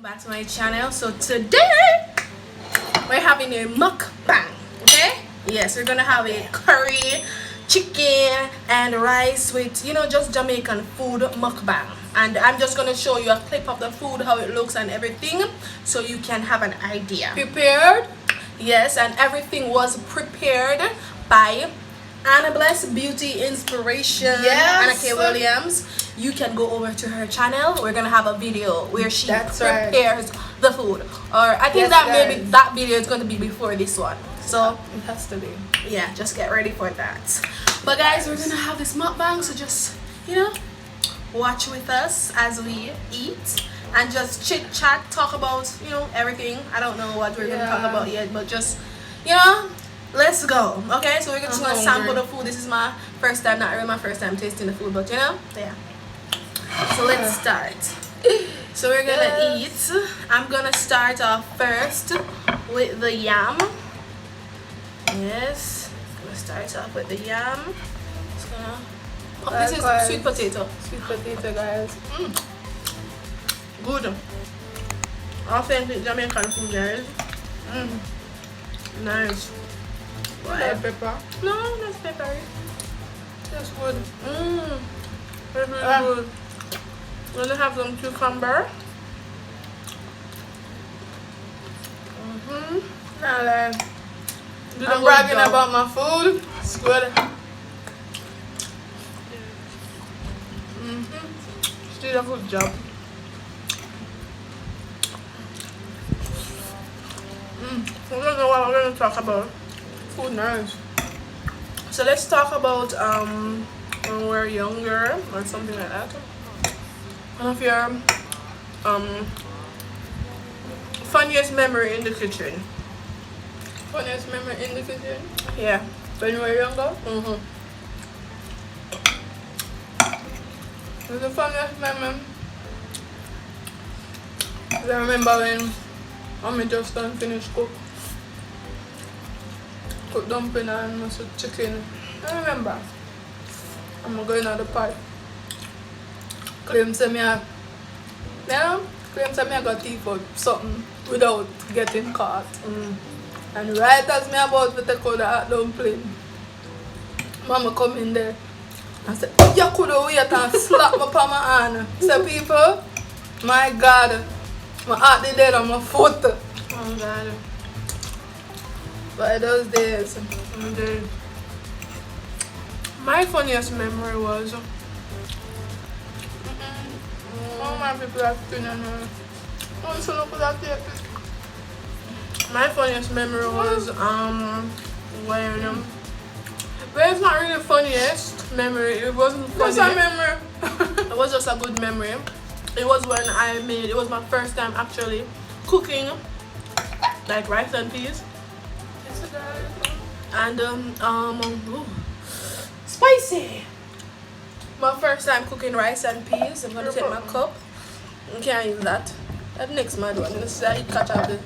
back to my channel. So today we're having a mukbang. Okay, yes, we're gonna have a curry, chicken and rice with, you know, just Jamaican food mukbang. And I'm just gonna show you a clip of the food, how it looks and everything, so you can have an idea. Prepared? Yes, and everything was prepared by Aliexpress Beauty Inspiration. Yes. ANNAKY Williams. You can go over to her channel. We're gonna have a video where she prepares the food. Or I think maybe that video is gonna be before this one. So it has to be. Yeah, just get ready for that. But guys, we're gonna have this mukbang, so just, you know, watch with us as we eat and just chit chat, talk about, you know, everything. I don't know what we're gonna talk about yet, but just, you know, let's go. Okay, so we're just gonna sample the food. This is my first time, not really my first time tasting the food, but you know, yeah. So let's start. So we're gonna eat. I'm gonna start off first with the yam. Yes, I'm gonna start off with the yam. Just gonna, this is sweet potato. Sweet potato, guys. Good. Authentic Jamaican food, guys. Nice. What? Pepper? No, that's peppery. That's good. Very good. We're gonna have some cucumber. Nah, I'm bragging about my food. It's good. She did a good job. So I don't know what we're gonna talk about. Food nice. So let's talk about when we're younger or something like that. One of your funniest memory in the kitchen. Funniest memory in the kitchen? Yeah. When you were younger? The funniest memory. I remember when Mommy just done finished cook dumpling and also chicken. I remember. I'm going out the pot. Claim to me I got tea for something without getting caught. And right as me about to take out that dumpling, Mama come in there and said, you could have wait and slap me on my hand. Say, people, my God, my heart is dead on my foot. Oh God. But those days, my funniest memory was all my people are sitting and my funniest memory was when well, it's not really funniest memory. It wasn't funny. What's a memory? It was just a good memory. It was when it was my first time actually cooking like rice and peas. And spicy. My first time cooking rice and peas. I'm gonna take my cup. You can't use that. That next mad one. This is how you catch up the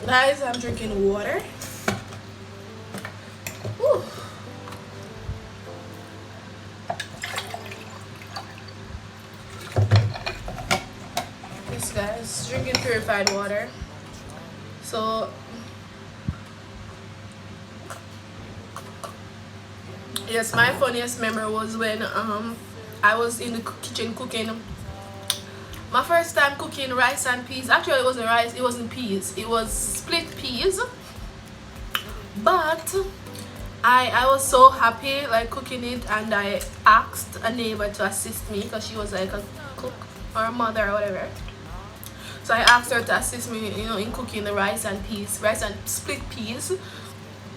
guys. I'm drinking water. Woo. This guys drinking purified water. So yes, my funniest memory was when I was in the kitchen cooking. My first time cooking rice and peas. Actually, it wasn't rice, it wasn't peas. It was split peas. But I was so happy like cooking it, and I asked a neighbor to assist me because she was like a cook or a mother or whatever. So I asked her to assist me, you know, in cooking the rice and split peas.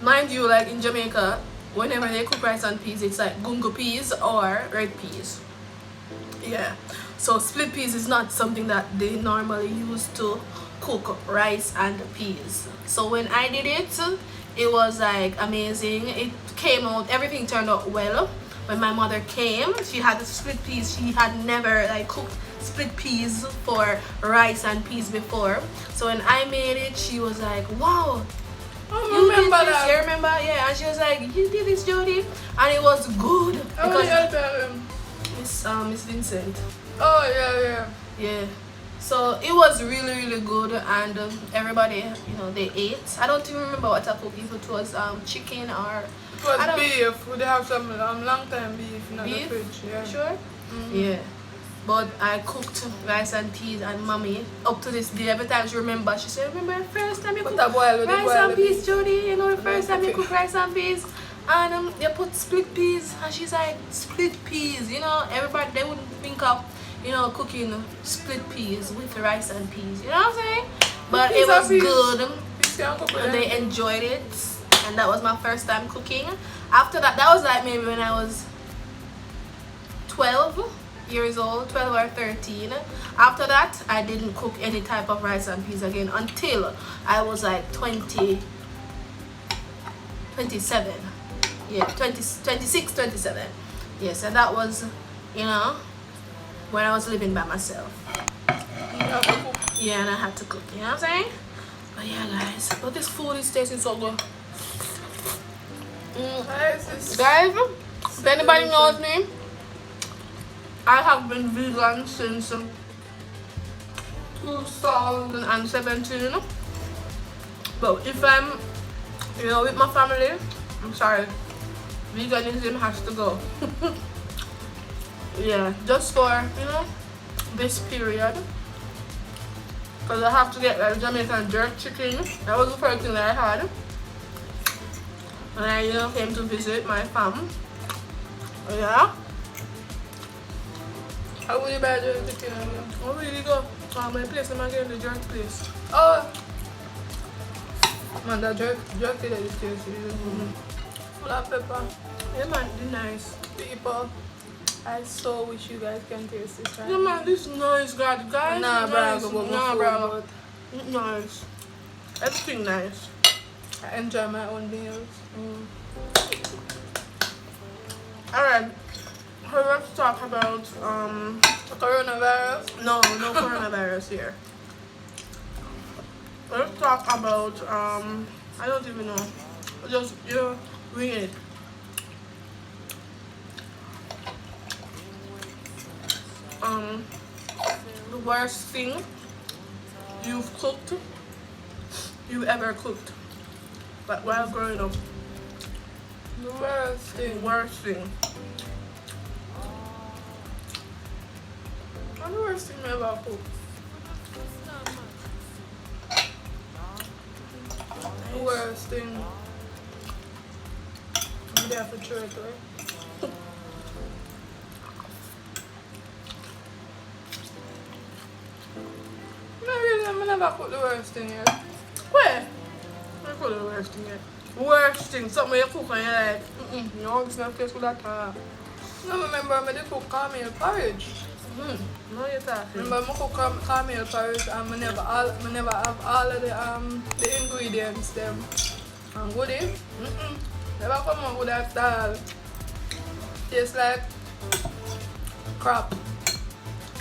Mind you, like in Jamaica, whenever they cook rice and peas, it's like gungo peas or red peas. Yeah. So split peas is not something that they normally use to cook rice and peas. So when I did it, it was like amazing. It came out, everything turned out well. When my mother came, she had the split peas. She had never like cooked split peas for rice and peas before. So when I made it, she was like, wow, you remember that? You remember? Yeah, and she was like, you did this, Jody, and it was good. Miss Miss Vincent. Oh yeah. Yeah. So it was really good, and everybody, you know, they ate. I don't even remember what I cooked, if it was chicken or It was beef. We have some long time beef in the fridge. Yeah. Sure? Yeah. But I cooked rice and peas, and mommy, up to this day, every time she remember, she said, remember the first time you cooked rice and peas, Jody? You know, the first time you cook rice and peas, and you put split peas, and she's like, split peas, you know, everybody, they wouldn't think of, you know, cooking split peas with rice and peas, you know what I'm saying? But it was good, and they enjoyed it, and that was my first time cooking. After that, that was like maybe when I was 12 years old, 12 or 13. After that, I didn't cook any type of rice and peas again until I was like 27. Yeah, 26, 27. Yes, and that was, you know, when I was living by myself. Yeah, and I had to cook, you know what I'm saying? But yeah, guys, but this food is tasting so good. Guys, if anybody knows me, I have been vegan since 2017. But if I'm, you know, with my family, I'm sorry, veganism has to go. Yeah, just for, you know, this period. Because I have to get like Jamaican jerk chicken. That was the first thing that I had when I, you know, came to visit my fam. Yeah. How will you buy jerk chicken again? Where will you go? My place, I'm getting the jerk place. Oh! Man, that jerk is tasty. Full of pepper. Yeah, man, it's nice. People, I so wish you guys can taste this right. Yeah, man, this is nice, guys. Nah, nice. bro. Nice. Everything nice. I enjoy my own meals. Alright. So let's talk about coronavirus. No coronavirus here. Let's talk about I don't even know. Just wing it. The worst thing you've ever cooked, but while growing up. The worst thing. Worst thing. What's the worst thing I ever cooked? The worst thing. I'm there for church, right? I never cooked the worst thing yet. Where? I cook the worst thing yet. Worst thing, something you cook and you're like, no, it's not taste good at all. I remember I did cook cornmeal porridge. No, you're talking. Remember I cook cornmeal porridge and I never have all of the ingredients them. And goodie. Never come out with that style. Tastes like crap.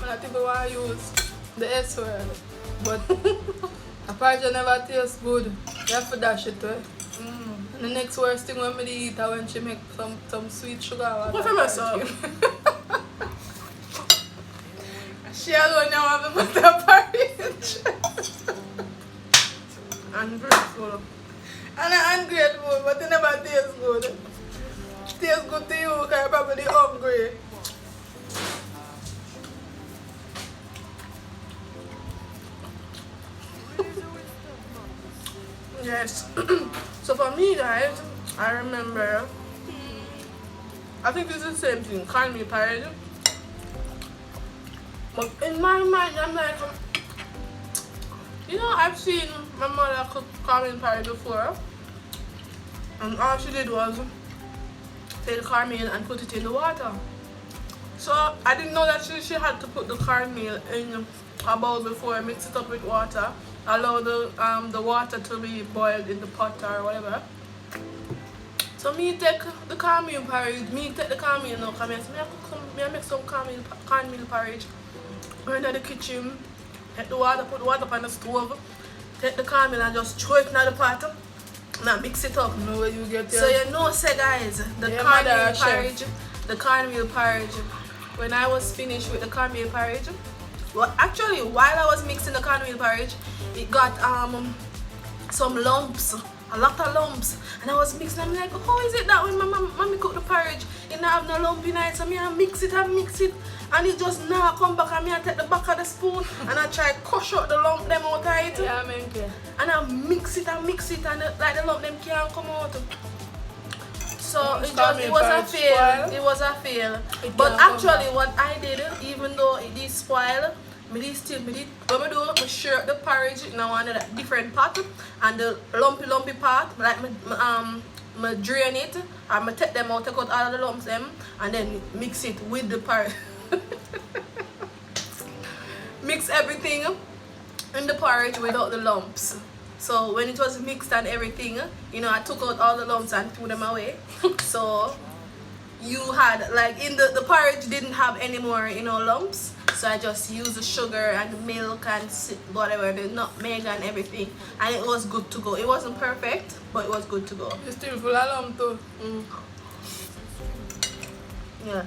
And I think I want to use the S word. But apparently never tastes good. You have to dash it away. And the next worst thing when I eat is when she make some sweet sugar. What for myself? She alone now have the butter porridge. Ungrateful. And I'm ungrateful, but it never tastes good. It tastes good to you because you're probably hungry. Yes. So for me, guys, I remember, I think it's the same thing, cornmeal porridge. But in my mind, I'm like, you know, I've seen my mother cook cornmeal porridge before, and all she did was take the cornmeal and put it in the water. So I didn't know that she had to put the cornmeal in a bowl before, mix it up with water, allow the water to be boiled in the pot or whatever. So me take the cornmeal porridge, me take the cornmeal now, come here, so I make some cornmeal porridge. Go into the kitchen, take the water, put the water on the stove, take the cornmeal and just throw it in the pot. Now mix it up. Know where you get So you know, say guys, the cornmeal porridge, when I was finished with the cornmeal porridge, Well, actually, while I was mixing the cornmeal porridge, it got some lumps, a lot of lumps, and I was mixing. I'm like, how is it that when my mommy cook the porridge, it not have no lump in it? So me I mix it, and it just now come back, and me I take the back of the spoon and I try crush out the lump them out of it. Yeah, I mean, yeah. And I mix it, and like the lump them can't come out. So it was a fail. It was a fail. But actually, what I did, even though it did spoil, when I do, I share the porridge in one different pot, and the lumpy part, like I drain it, and I take them out, take out all the lumps them, and then mix it with the porridge. Mix everything in the porridge without the lumps. So when it was mixed and everything, you know, I took out all the lumps and threw them away. So you had, like, in the porridge didn't have any more, you know, lumps. So I just used the sugar and milk and whatever, the nutmeg and everything, and it was good to go. It wasn't perfect, but it was good to go. It's still full of lump too. Yeah.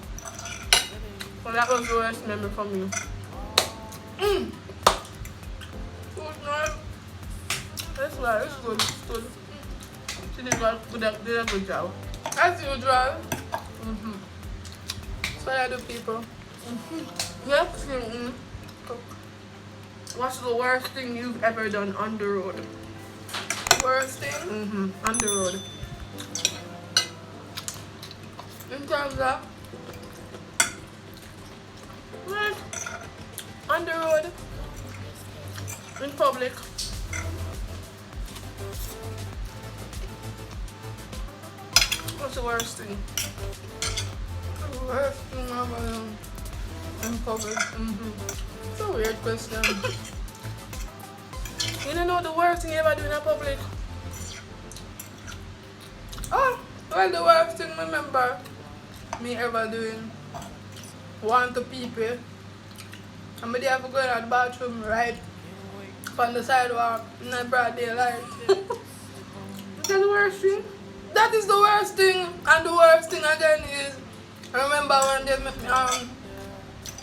Well, that was the worst memory from you. It's good. She did a good job. As usual. So I do people. Next thing, what's the worst thing you've ever done on the road? Worst thing? On the road. In terms of? What? On the road. In public. What's the worst thing? The worst thing I've ever done in public? It's a weird question. You don't know the worst thing you ever do in a public? Oh, well, the worst thing I remember me ever doing, want to people, and I have to go to the bathroom right on the sidewalk in the broad daylight. Is that the worst thing? That is the worst thing, and the worst thing again is, I remember one day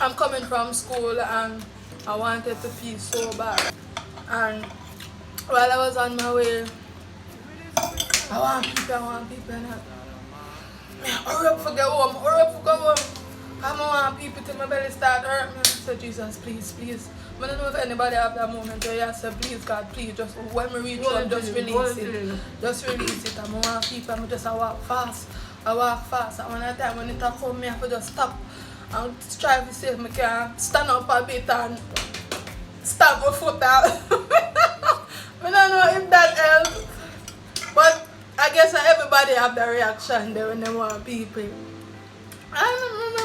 I'm coming from school and I wanted to pee so bad, and while I was on my way, I want people, and hurry up for get home, hurry up for go home. I don't want people till my belly start hurt me. I said, Jesus, please. I don't know if anybody have that moment where you say, please God, please, just when we reach home, just release it. Just release it. I want people, I just walk fast. And when I time when it come, I have to just stop and try to see if I can stand up a bit and stamp my foot out. I don't know if that helps. But I guess everybody have the reaction there when they want people. I remember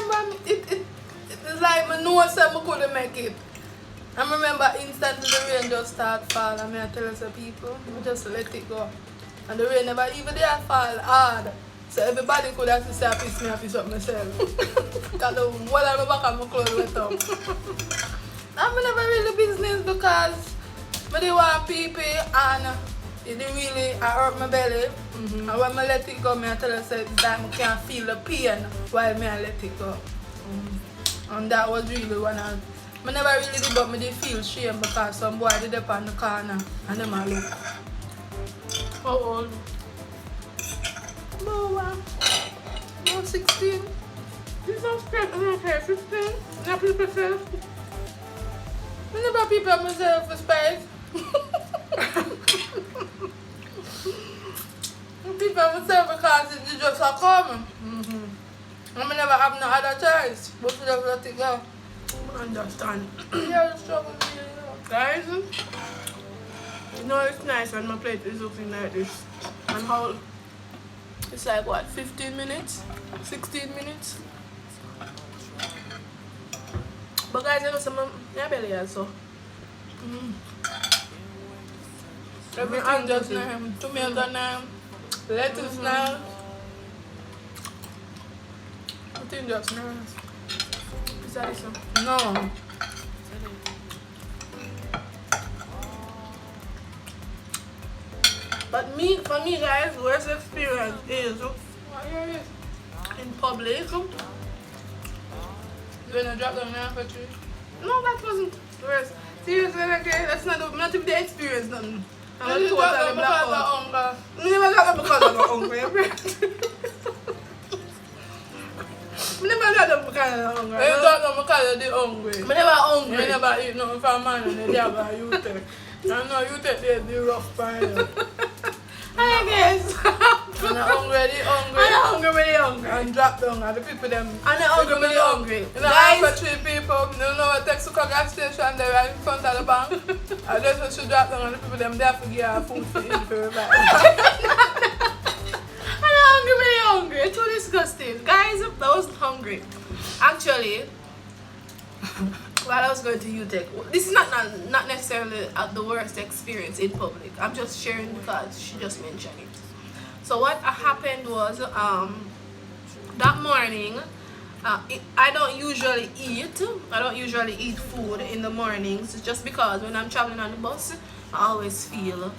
it's like I know I couldn't make it. I remember instantly the rain just started falling. I tell us people, I just let it go. And the rain never even there fall hard. So everybody could have to say I piss up myself. Because the whole of my back of my clothes went up. I'm never really business because I didn't want people and it didn't really hurt my belly. And when I let it go, I tell her that I can't feel the pain while I let it go. And that was really one of I never really did, but I did feel shame because some boy did up on the corner and them a look. How old? No, 16. You don't spend okay, 15? Not people self? I never people myself for space. People myself because it's just a common. I never have no other choice but to just let it go. I understand. Yeah, it's struggle with you, Guys, you know it's nice when my plate is looking like this. And how it's like what, 15 minutes? 16 minutes? But guys, you know some my belly also. Everything just now. Tomato now. Lettuce now. Everything just now. Is that so? No. But for me guys, worst experience is in public. You gonna drop them now for 3? No, that wasn't worse. Seriously, okay, that's not even the experience, nothing. I'm You totally got them because of hunger. I never got them because I'm hungry. I never got them because I'm hungry. You got them because you're hungry. I never hungry. You never eat nothing from man and the job you take. I know you take the rough part. I guess. And the hungry, I'm hungry, really hungry. and drop down and the people them. I'm hungry, really hungry. You know, after 3 people, you know what takes to gas station there right in front of the bank. I just should drop down and the people them there for give her food for eat for revive. I'm hungry, really hungry. It's too disgusting. Guys, I wasn't hungry. Actually, while I was going to UTech, this is not necessarily the worst experience in public. I'm just sharing because she just mentioned it. So what happened was, that morning, I don't usually eat. I don't usually eat food in the mornings, just because when I'm traveling on the bus, I always feel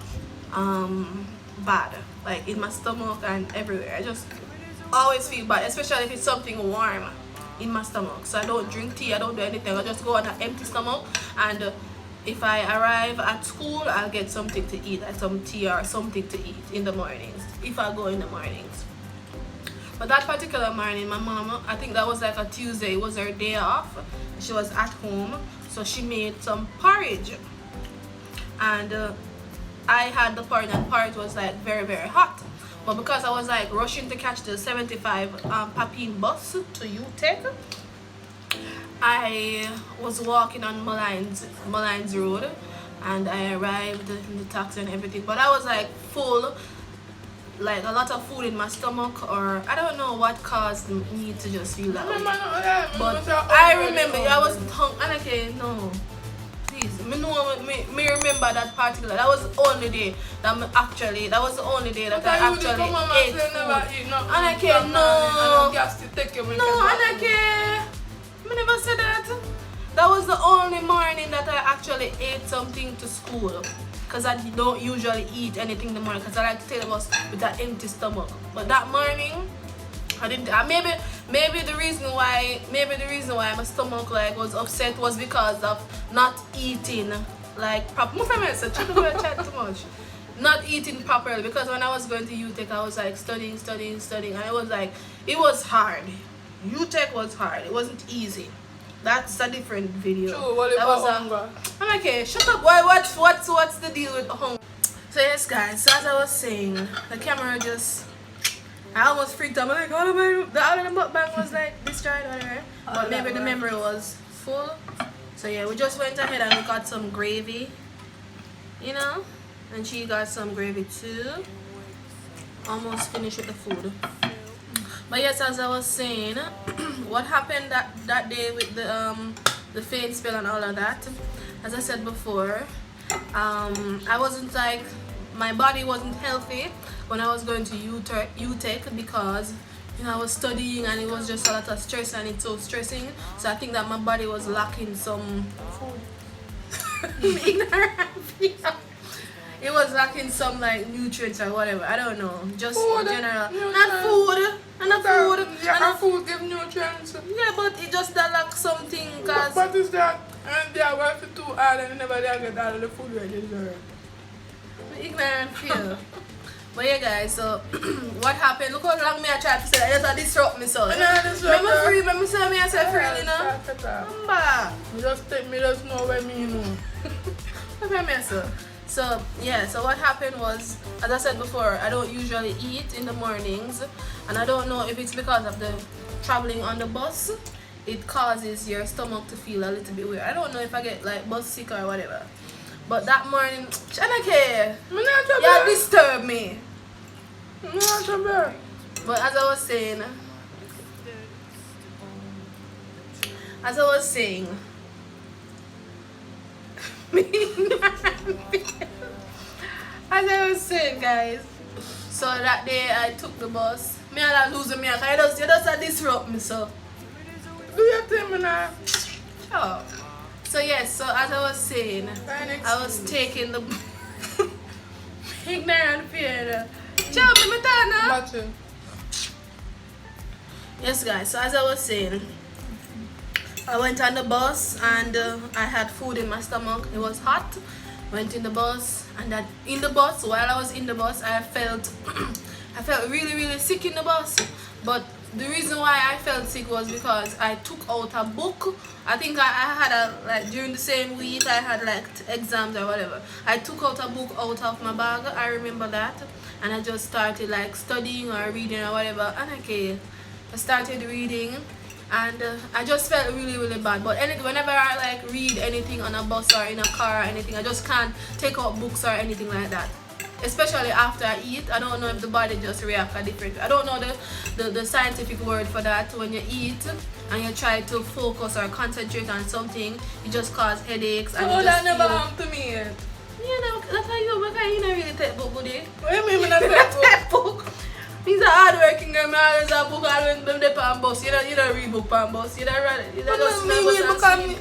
bad, like in my stomach and everywhere. I just always feel bad, especially if it's something warm in my stomach. So I don't drink tea, I don't do anything. I just go on an empty stomach, and if I arrive at school, I'll get something to eat, like some tea or something to eat in the mornings, if I go in the mornings. But that particular morning, my mama, I think that was like a Tuesday, it was her day off. She was at home, so she made some porridge. And I had the porridge, and porridge was like very, very hot. But because I was like rushing to catch the 75 Papine bus to UTech, I was walking on Malines Road, and I arrived in the taxi and everything. But I was like full, like a lot of food in my stomach, or I don't know what caused me to just feel that way. But I remember I was hungry. ANNAKY, no. Please, me remember that particular. That was the only day that that was the only day that I actually ate food. ANNAKY, no. No, ANNAKY. I never said that. That was the only morning that I actually ate something to school, because I don't usually eat anything in the morning, because I like to take the bus with an empty stomach. But that morning, I didn't. Maybe the reason why my stomach like was upset was because of not eating like proper. Chat too much. Not eating properly, because when I was going to UTech, I was like studying, and it was hard. UTech was hard. It wasn't easy. That's a different video. True, what that was hunger. Okay, shut up. What's the deal with hunger? So yes, guys. So as I was saying, the camera just, I almost freaked out. I'm like, oh my, the other mukbang was like destroyed, whatever. But maybe the memory was full. So yeah, we just went ahead and we got some gravy, you know, and she got some gravy too. Almost finished with the food. But yes, as I was saying, what happened that day with the faint spell and all of that, as I said before, I wasn't like, my body wasn't healthy when I was going to UTech, because you know I was studying and it was just a lot of stress, and it's so stressing. So I think that my body was lacking some food. Ignorant. It was lacking some like nutrients or whatever. I don't know. Just food, in general. nutrients. Not food. Not food. Yeah, food give nutrients. Yeah, but it just that lack something, cause. What is that? And they are working too hard and never get all of the food they deserve. Ignorant feel. But yeah, guys. So what happened? Look how long me I tried to say that. Just disrupt me, so. Remember free? Remember say me I said free, you know. Remember. Me just know what me know. What me say? So yeah, so what happened was, as I said before, I don't usually eat in the mornings, and I don't know if it's because of the traveling on the bus, it causes your stomach to feel a little bit weird. I don't know if I get like bus sick or whatever. But that morning, ANNAKY, you disturb me. But as I was saying, as I was saying, guys, so that day I took the bus. Me and I losing me, because you just disrupt me, so. Do your thing, now. Oh. So yes, so as I was saying, I was taking the ignorant fear. Yes, guys, so as I was saying, I went on the bus and I had food in my stomach. It was hot. Went in the bus and that in the bus, while I was in the bus, I felt I felt really sick in the bus. But the reason why I felt sick was because I took out a book. I think I had a like during the same week I had like exams or whatever. I took out a book out of my bag. I remember that, and I just started like studying or reading or whatever. And okay, I started reading, and I just felt really bad. But whenever I like read anything on a bus or in a car or anything, I just can't take out books or anything like that. Especially after I eat, I don't know if the body just reacts different. I don't know the scientific word for that. When you eat and you try to focus or concentrate on something, it just causes headaches. And oh, that never happened to me yet. You know, that's how you because you don't really take book, buddy. What do you mean when I take book? He's a hardworking girl. I always have book all when them dey on bus. You don't read book on bus. You don't read. You don't just read book and sleep.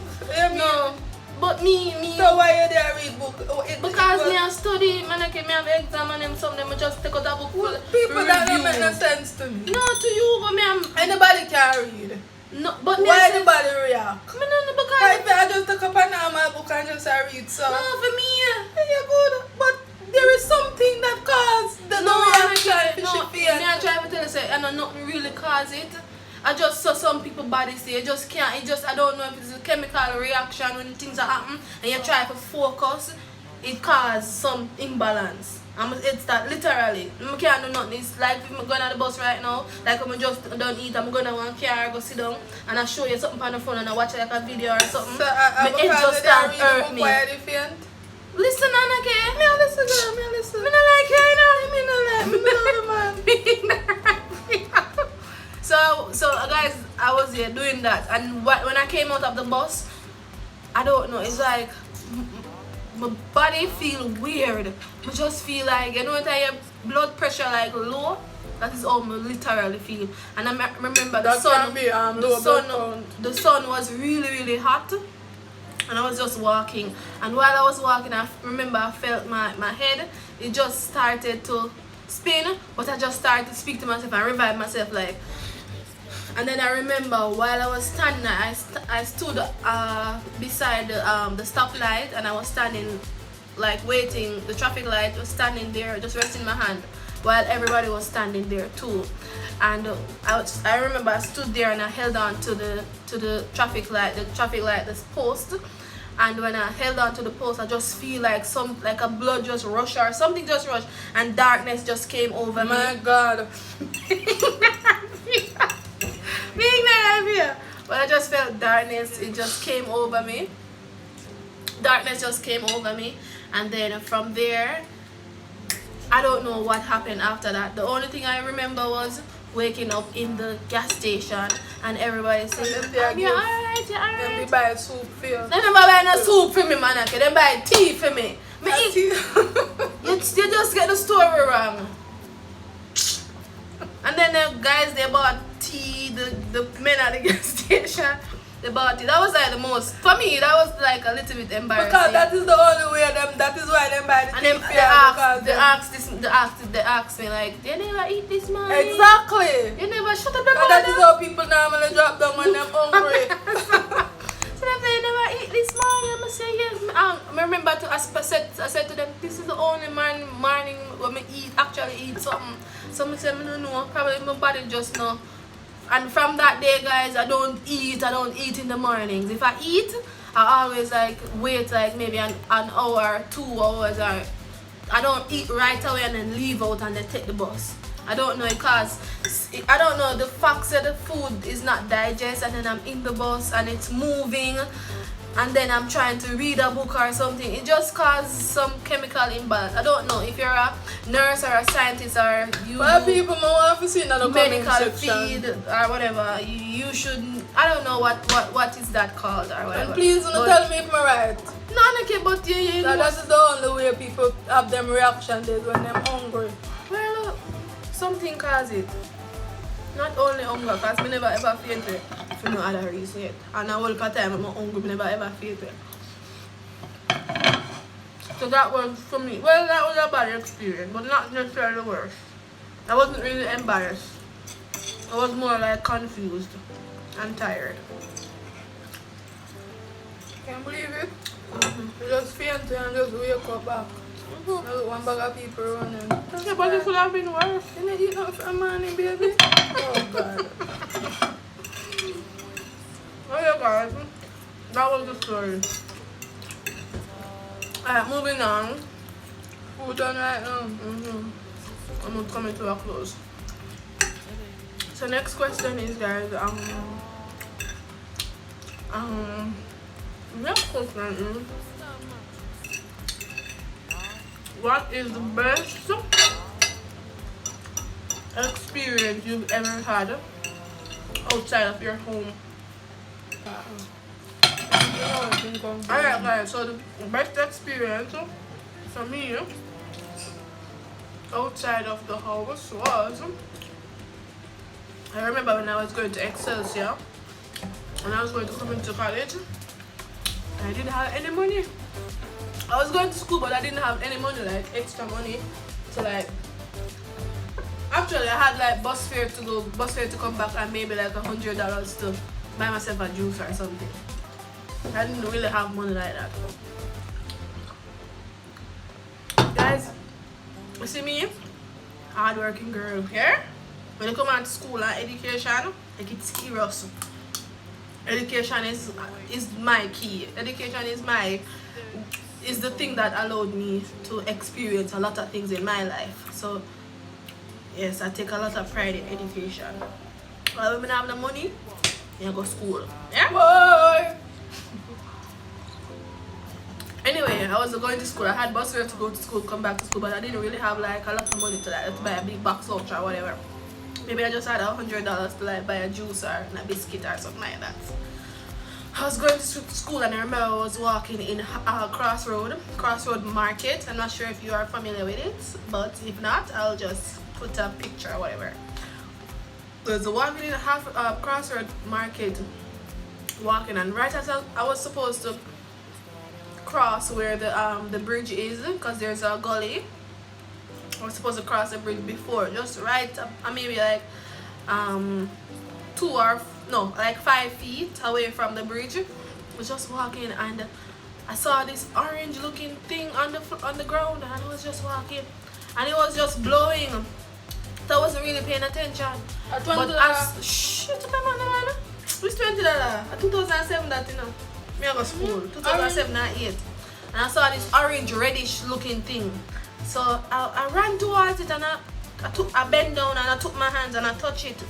No. But me. So why you there read book? Because me I study, man, I have exam and them something. I just take out a book for people that don't make no sense to me. No, to you, but me I'm. Anybody can read. No, but me why anybody react? Me no, because I just take up a normal book and just read. So no, for me, you're good. But there is something that causes the reaction. No, me I try to tell you, say, I know nothing really cause it. I just saw some people body say you just can't. It just I don't know if it's a chemical reaction when things are happen and you try to focus. It causes some imbalance. It's that literally. I can't do nothing. It's like if I'm going on the bus right now, like I'm just done eat, I'm going to one car, go sit down and I show you something on the phone and I watch like a video or something. So my it just start hurt me. Listen, ANNAKY. Me listen, girl. Me listen. Me not like you, you know. Me not like. Me not the man. So guys, I was here doing that, and when I came out of the bus, I don't know. It's like my body feel weird. I just feel like you know when your blood pressure like low. That is all I literally feel. And I remember the sun was really hot. And I was just walking, and while I was walking, I remember I felt my head, it just started to spin, but I just started to speak to myself and revive myself like. And then I remember while I was standing, I stood beside the stoplight, and I was standing like waiting. The traffic light was standing there, just resting my hand, while everybody was standing there too. And I remember I stood there and I held on to the traffic light, this post. And when I held on to the post, I just feel like a blood just rush or something just rushed, and darkness just came over me. My God. Being that here, but I just felt darkness. It just came over me. Darkness just came over me, and then from there, I don't know what happened after that. The only thing I remember was waking up in the gas station and everybody saying, "You're alright, you're alright." They buy soup for you. They never buy no soup for me, man. They buy tea for me. You just get the story wrong. And then the guys, they bought tea, the men at the gas station, they bought it. That was like the most, for me, that was like a little bit embarrassing. Because that is the only way that is why they buy the tea. And then they asked me like, they never eat this man. Exactly. You never shut up the mouth. That is how people normally drop down when they're hungry. So they never eat this morning. I say yes. I remember I said to them, this is the only morning when I actually eat something. So I said, I don't know, probably my body just know. And from that day, guys, I don't eat in the mornings. If I eat, I always like wait like maybe an hour, 2 hours, or I don't eat right away and then leave out and then take the bus. I don't know because I don't know, the fact that the food is not digest, and then I'm in the bus and it's moving, and then I'm trying to read a book or something. It just causes some chemical imbalance. I don't know if you're a nurse or a scientist or you people want to see another medical field or whatever. You should. I don't know what is that called or whatever. And please don't tell me if I'm right. No, ANNAKY, but you that is the only way people have them reaction days when they're hungry. Well, something causes it. Not only hunger, because I never ever feel it for no other reason yet. And a whole time I'm hungry, I never ever feel it. So that was for me. Well, that was a bad experience, but not necessarily worse. I wasn't really embarrassed. I was more like confused and tired. Can't believe it. You just faint and just wake up back. There's one bag of people running. Yeah, but it could have been worse. Can you eat nothing for money, baby? Oh, God. Oh yeah, guys. That was the story. Alright, moving on. Food done right now. I'm coming to a close. So next question is, guys, next question is, what is the best experience you've ever had outside of your home? Alright, guys, so the best experience for me outside of the house was, I remember when I was going to Excelsior and I was going to come into college. I didn't have any money. I was going to school, but I didn't have any money, like extra money to like. Actually, I had like bus fare to come back, and maybe like $100 to buy myself a juice or something. I didn't really have money like that. Guys, you see me? Hard-working girl here. When you come out to school and education, like it's serious. Education is my key. Education is the thing that allowed me to experience a lot of things in my life. So yes, I take a lot of pride in education. But when I have the money, I go to school. Yeah? Boy. Anyway, I was going to school. I had bus fare to go to school, come back to school, but I didn't really have like a lot of money to buy a big box lunch or whatever. Maybe I just had $100 to like buy a juice or a biscuit or something like that. I was going to school and I remember I was walking in Crossroad Market. I'm not sure if you are familiar with it, but if not, I'll just put a picture or whatever. I was walking in Crossroad Market, and right as I was supposed to cross where the bridge is, because there's a gully. I was supposed to cross the bridge before, just right up, maybe like 5 feet away from the bridge. I was just walking and I saw this orange looking thing on the ground, and I was just walking and it was just blowing. So I wasn't really paying attention. But shut up, man. It's $20. 2007 that, you know. Me I go school. 2007 and 8. And I saw this orange reddish looking thing. So I ran towards it and I bent down and I took my hands and I touched it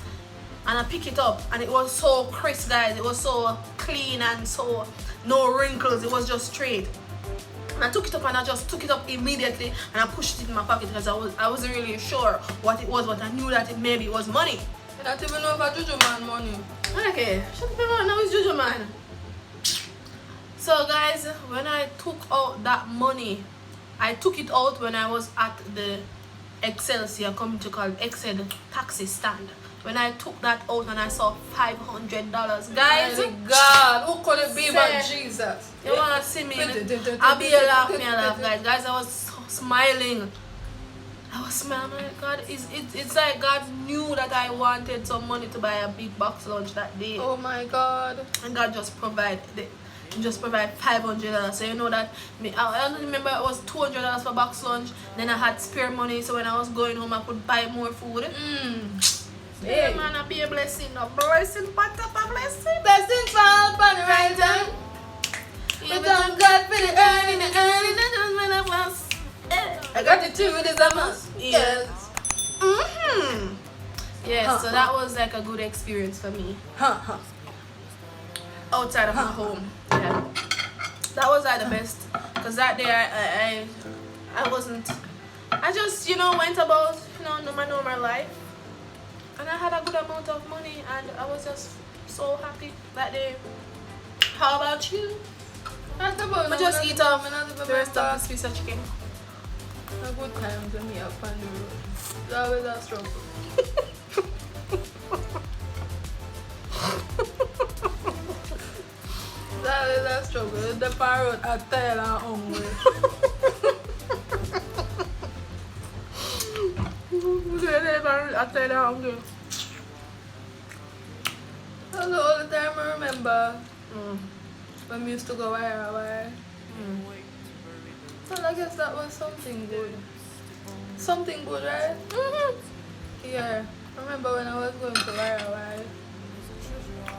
and I picked it up, and it was so crisp, guys. It was so clean and so no wrinkles. It was just straight. And I took it up and I just took it up immediately and I pushed it in my pocket because I wasn't really sure what it was, but I knew that maybe it was money. You don't even know about Juju Man money. Okay, shut up, man. Now it's Juju Man. So guys, when I took out that money, I took it out when I was at the Excelsior, coming to call Excel taxi stand. When I took that out and I saw $500, guys. Oh God, who could it be but Jesus? You wanna see me? I'll be a laugh, guys. Guys, I was so smiling. I was smiling. Oh my God, it's like God knew that I wanted some money to buy a big box lunch that day. Oh my God. And God just provide $500. So you know that I don't remember, it was $200 for box lunch. Then I had spare money, so when I was going home I could buy more food. Yeah, man, I'll be a blessing. A blessing, but up a blessing. Blessings fall upon the right time. We thank God for the earning. I got it too, it is a must. Yes. Yes, so that was like a good experience for me. Outside of my home. Yeah. That was like the best. Because that day I just, went about, my normal life. And I had a good amount of money and I was just so happy that day. How about you? I just eat up the rest of this piece of chicken. A good time to me up on the road. It's always a struggle. It's always a struggle. The parrot are tired and hungry. That's the only time I remember. when we used to go wire. So I guess that was something good. Something good, right? Yeah. I remember when I was going to wire.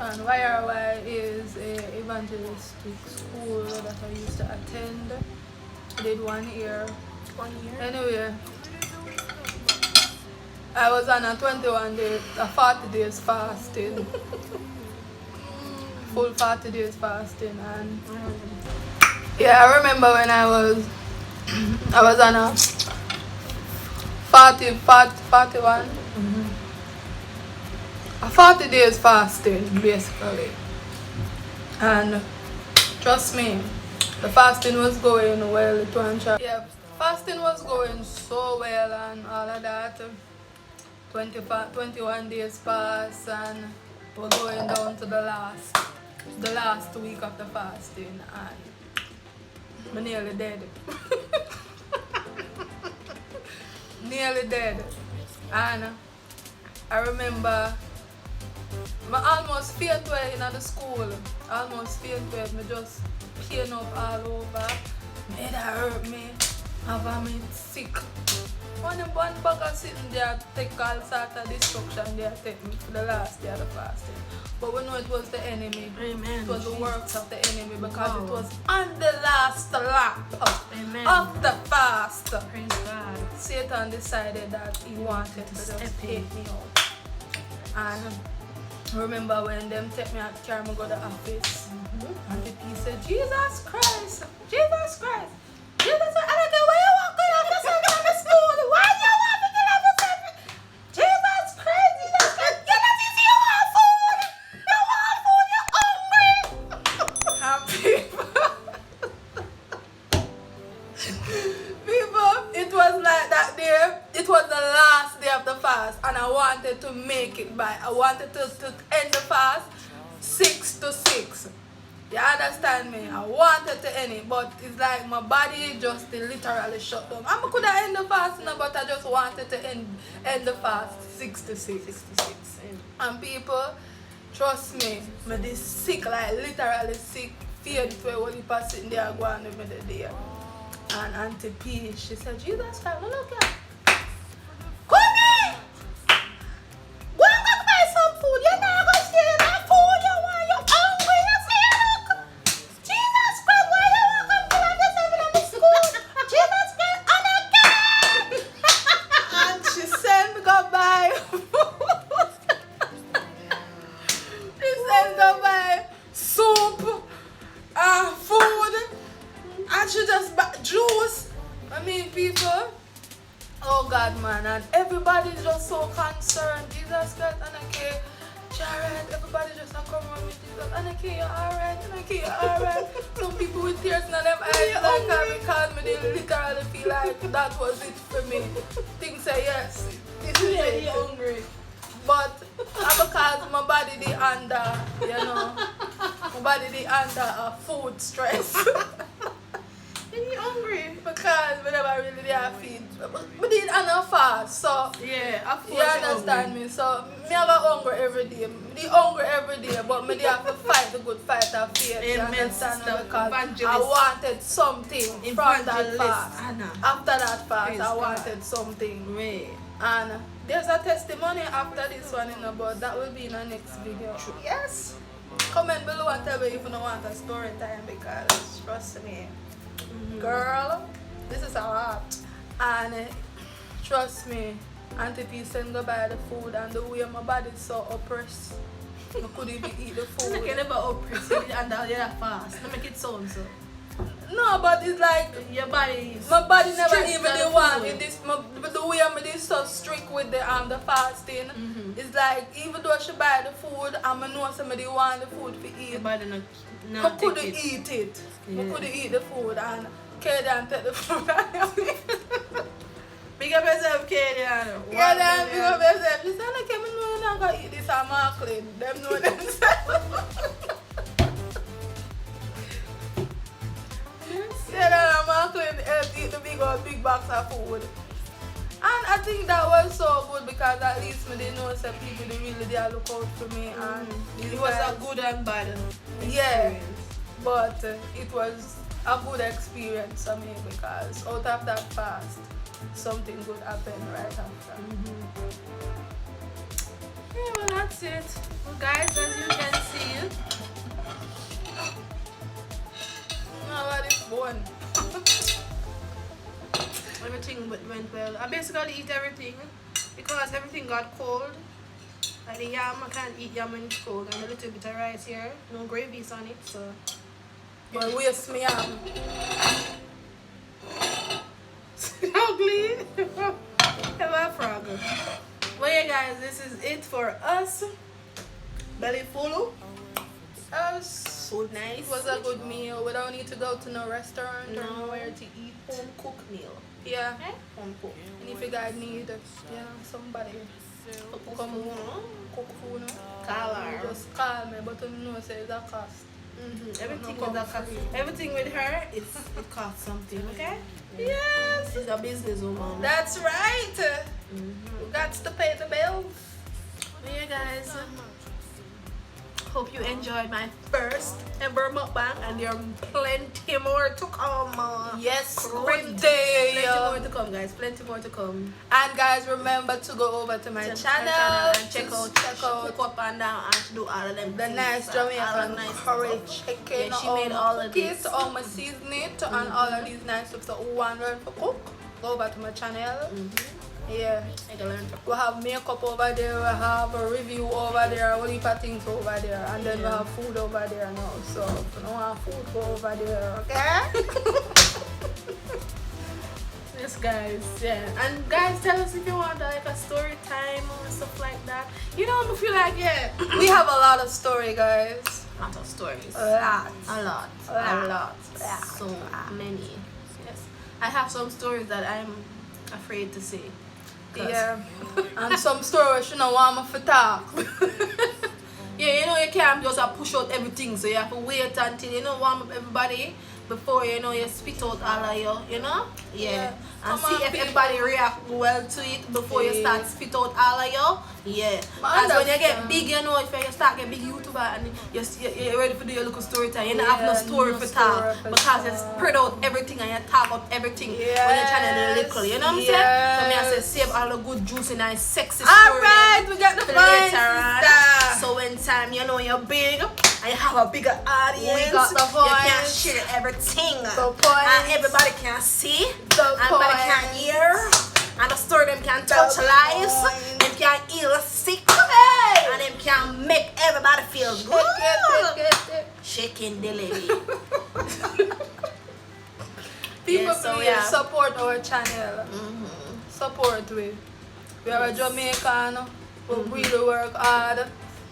And wire is a evangelistic school that I used to attend. I did 1 year. 1 year. Anyway, I was on a 21 day, a 40 days fasting. Full 40 days fasting. And yeah, I remember when I was on a 41. A 40 days fasting basically. And trust me, the fasting was going well. Yeah, fasting was going so well and all of that. 21 days passed and we're going down to the last week of the fasting and I'm nearly dead. Nearly dead. And I remember I almost faint away in the school. Almost faint away. I just pain up all over. My head hurt me. I vomit sick. One bag of sitting there take all sort of destruction there take me for the last day of the fasting. But we know it was the enemy. Amen. It was the works of the enemy because it was on the last lap of the fast. Praise God. Satan decided that he wanted to just take me out. And I remember when them take me out to carry me go to the office. And the P said, Jesus Christ, Jesus Christ. Jesus Christ, I don't care where you walk in after something in the school. Why you want to get after something? Jesus Christ, Jesus Christ. You not easy, you want food. You want food, you're hungry. People, it was like that day. It was the last day of the fast and I wanted to make it by. I wanted to end the fast 6 to 6. You understand me? I wanted to end it, but it's like my body just literally shut down. I could have ended the fast, but I just wanted to end the fast 6 to 6. And people, trust me, I'm this sick, like literally sick. Feared it where all the sitting there going with me the day. And Auntie P, she said, Jesus Christ, look here. Come here! Go and go buy some food. You're not going to steal that food. You want, you're hungry. You see, look. Jesus Christ, why you want to come to yourself in the school? Jesus Christ, ANNAKY! And she sent me go buy food. She sent me go buy soup, food, and she just bought juice. I mean, people. Oh God, man, and everybody's just so concerned. Jesus Christ, ANNAKY, you're alright. Everybody just come around with Jesus. ANNAKY, you're alright. ANNAKY, you're alright. Some people with tears in their eyes like that because me they literally feel like that was it for me. Things say yes, this is it. Hungry. But because my body they under, my body they under a food stress. You hungry? Because we never really did feed. We did on a fast, so Yeah, of course. you understand me. So me have a hunger every day. Me hungry every day, but me have to fight the good fight of faith. You understand me? Because I wanted something from that fast. Anna. After that fast, Praise I God. wanted something. Right. And there's a testimony after this one, but that will be in the next video. Yes. Comment below and tell me if you don't want a story time because trust me. Girl, this is a lot. And trust me, Auntie P send go buy the food and the way my body's so oppressed. I couldn't even eat the food. I can never oppress you and you're fast. Don't make it sound so. No, but it's like Your body is my body never strict even on the food. one with this. The way I'm this so strict with the fasting. It's like even though she buy the food, I know somebody want the food to eat. Your body I not couldn't take it. eat it. I Yeah. couldn't eat the food and Kaden and take the food. Big up yourself, Katie. Kaden, big up yourself. She said, I can't know I'm not going to eat this. I'm not clean. Them know themselves. Yeah, I'm not clean. Eat the big box of food. And I think that was so good because at least me they know some people they really they look out for me and It was a good and bad yeah. experience. but it was a good experience for me because out of that fast, something good happened right after. Yeah, well, that's it. Well, guys, as you can see, Nobody's born. everything went well. I basically eat everything because everything got cold. Like the yam, I can't eat yam when it's cold, and a little bit of rice here, no gravies on it, so. But waste me yam. Ugly. Have a frog. Well, yeah, guys, this is it for us. Belly full. So nice. It was a good meal. We don't need to go to no restaurant or nowhere to eat. Home cooked meal. Yeah. Home cooked. And if you guys need, somebody Cook come food. cook food, Call her. just call me. But you know, say it's a cost. Everything No with her, free. everything with her, it costs something, okay? Yes. She's a businesswoman. That's right. We got to pay the bills. Well, yeah, guys. Hope you enjoyed my first ever mukbang, and there are plenty more to come. Yes, Plenty day. more to come, guys. Plenty more to come. And guys, remember to go over to my channel and check out cook up and down and do all of them. the things, nice all Jamaican nice curry stuff. chicken. Yeah, she made all of cookies, this. all my seasoning, and all of these nice stuff. So who want to learn to cook, go over to my channel. Yeah. I can learn to We have makeup over there, we have a review over there, a whole heap of things over there, and then we have food over there now. So if you don't want food, go over there, okay? Yes, guys. Yeah. And guys, tell us if you want like a story time or stuff like that. You know, I feel like We have a lot of story, guys. a lot of stories. A lot. A lot. A A lot. Yeah. So many. Yes. I have some stories that I'm afraid to say. Yeah. And some stories you don't want me to talk. Yeah, you know, you can't just push out everything, so you have to wait until you know warm up everybody before you know you spit out all of you know? Yeah. And Come see on, if people. everybody react well to it before you start spit out all of you. Yeah. I Because when you get understand. big, you know, if you start get big YouTuber and you're ready to do your little story time, you don't have no Yeah, story no for story talk for because you talk. spread out everything and you talk about everything when you're trying to do little, you know what I'm saying? So me I say save all the good juicy nice sexy story. Alright, we got the for fine later on. sister. So when time you know you're big and you have a bigger audience, We got the you can points. share everything. The points. And everybody can see. The Everybody can points. hear. And the story them can touch The lives. points. Them can heal the sick. Hey! And them can make everybody feel Shake good. it. Shaking the lady. People, so please yeah. support our channel. Support we. We are a Jamaican. We really work hard.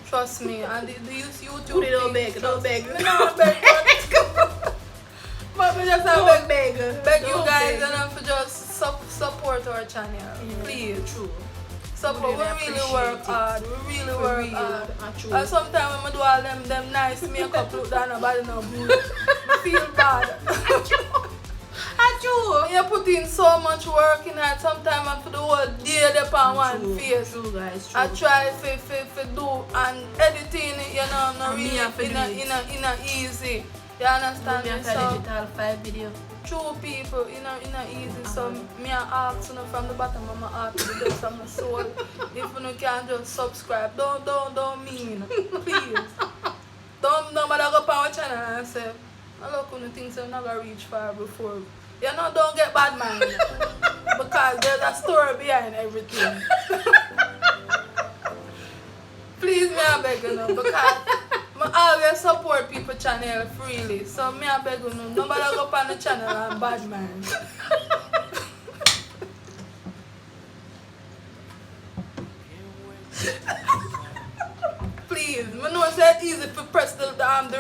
Trust me. And these YouTube Don't things, beg, don't beg. Me not beg. But we just have Don't beg beg. you Don't guys beg. and to just support our channel. Please. True. Support. We really work hard. We really work hard. True. And sometimes when I do all them nice makeup look that nobody no good, I feel bad. True. You put in so much work in it. Sometimes I have to do the whole day up on one face. True, guys. True. I try to do and editing, you know, not Me really have to do it. in a easy. You understand Me me? have to So digital 5 video. true people, in a easy. So me I ask you know, from the bottom of my heart to the depths of my soul. If you can't just subscribe, don't mean. Please. Don't nobody go on our channel and say, I look on the things I'm not gonna reach far before. You know, don't get bad mind. Because there's a story behind everything. Please, me I beg you know, because I always support people channel freely. So me I beg you know, nobody go on the channel and bad mind. Please, I know it's easy to press the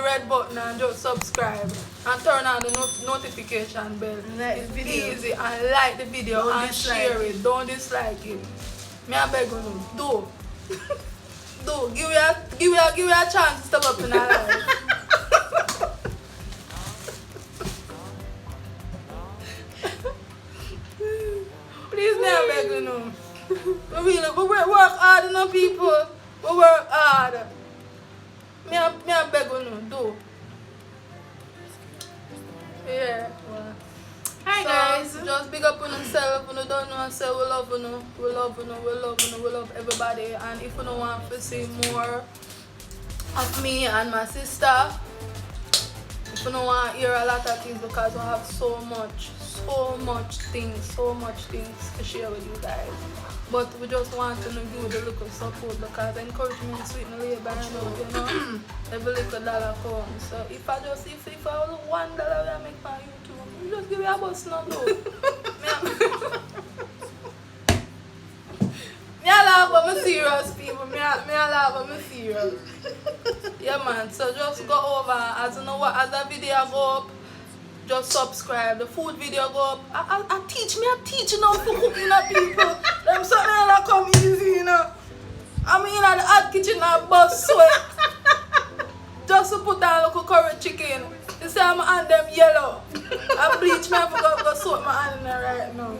red button and just subscribe and turn on the notification bell. Like It's the video. easy and like the video Don't and dislike share it. Don't dislike it. Me I beg you, do. Do. Give you a chance to step up in our life. Please, me I beg you know. We work hard, you know, people. We work hard. Me I beg you know, do. Yeah. Well. Hi So, guys. just big up on yourself. When you don't know yourself, we love you. We love you. We love you. We love everybody. And if you don't want to see more of me and my sister, if you don't want to hear a lot of things, because we have so much things to share with you guys. But we just want to give you the little support, because encouragement sweeten the labor, you know. Every little dollar counts. So if I was $1 I make my YouTube, you just give me a bus now though. Me I laugh but I'm serious, people. Me I laugh but I'm serious. Yeah man, so just go over, as you know what, as the video go up, just subscribe. The food video go up. I teach you now for cooking the people. Them something that come easy, you know. I'm in the hot kitchen and bust sweat. Just to put down local curry chicken. You see my hand them yellow. I bleach me, I forgot to soak my hand in there right now.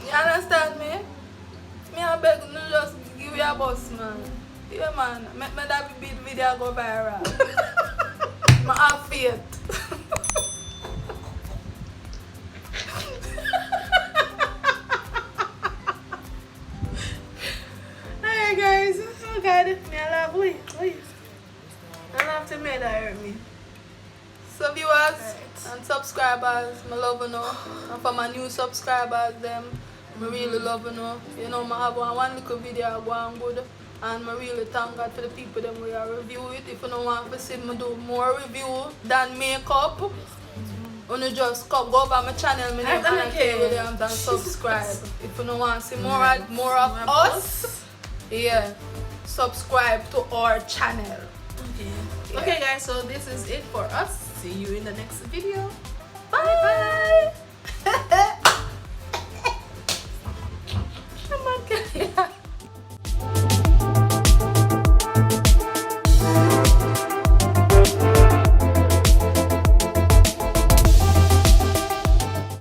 You understand me? Me I beg you just give you a bus, man. Yeah man, make that video go viral. I have faith. Hi guys. Oh god, me I love please. I love to make that hurt me. So viewers and subscribers, I love you know. And for my new subscribers, them, I really love you know. You know, I have one little video going good. And I really thank God for the people that will review it. If you don't want to see me do more review than makeup, you just go over my channel, my name ANNAKY Williams, and subscribe. If you don't want to see more of us, yeah, subscribe to our channel. Okay. Yeah. Okay guys, so this is it for us. See you in the next video. Bye.